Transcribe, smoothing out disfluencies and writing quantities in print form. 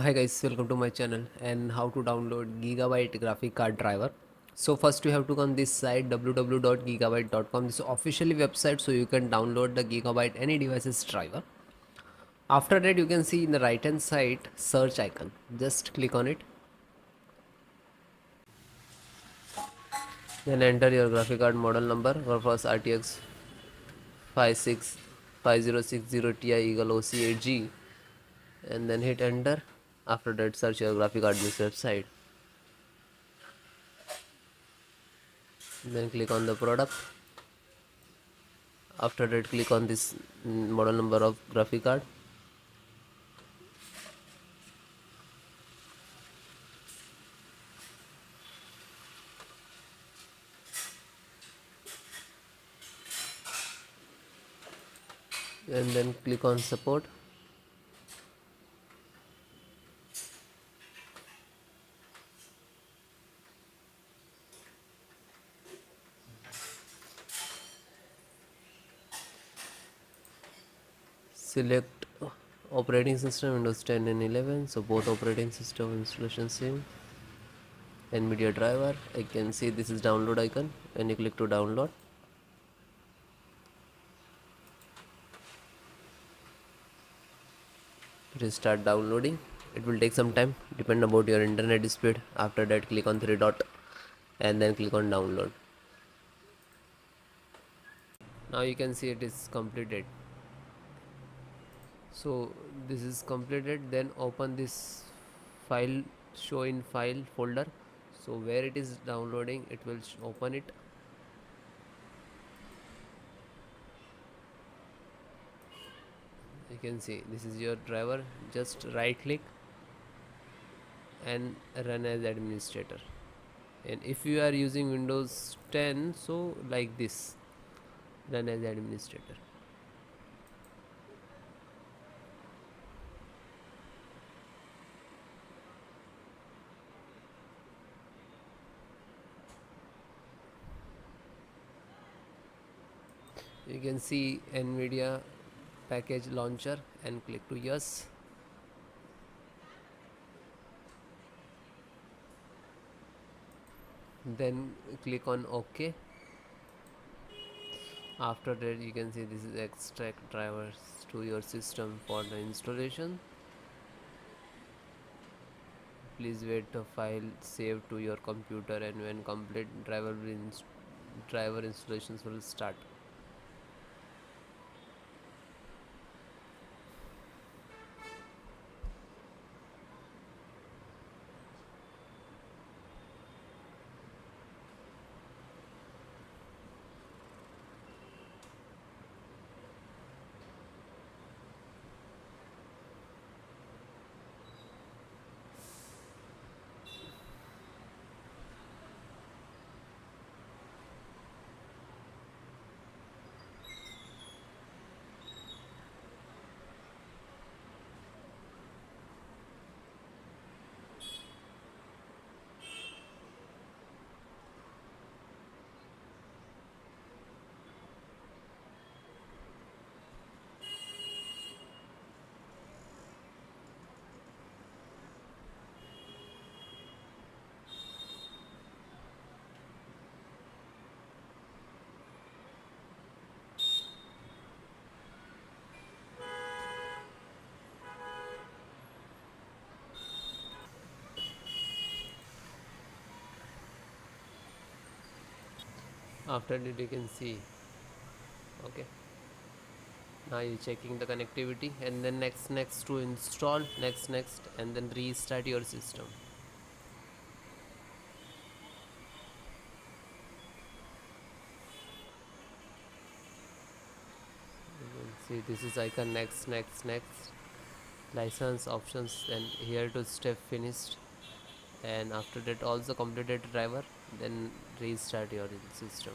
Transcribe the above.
Hi guys, welcome to my channel and how to download Gigabyte graphic card driver. So first you have to go on this site www.gigabyte.com. This is officially website, so you can download the Gigabyte any devices driver. After that you can see in the right hand side search icon. Just click on it. Then enter your graphic card model number. For first RTX 5060 Ti Eagle OC8G and then hit enter. After that search your graphic card this website. Then click on the product. After that click on this model number of graphic card. And then click on support. Select operating system Windows 10 and 11, so both operating system installation same. NVIDIA driver, I can see this is download icon and you click to download. Restart downloading. It will take some time, depend about your internet speed. After that click on three dot and then click on download. Now you can see it is completed. So this is completed. Then open this file, show in file folder. So where it is downloading, it will open it. You can see this is your driver. Just right click and run as administrator. And if you are using Windows 10, so like this, run as administrator. You can see NVIDIA package launcher and click to yes. Then click on OK. After that you can see this is extract drivers to your system for the installation. Please wait the file saved to your computer, and when complete driver installations will start. After that you can see, okay, now you're checking the connectivity, and then next to install, next and then restart your system. You can see this is icon next license options, and here to step finished. And after that also completed driver, then restart your system.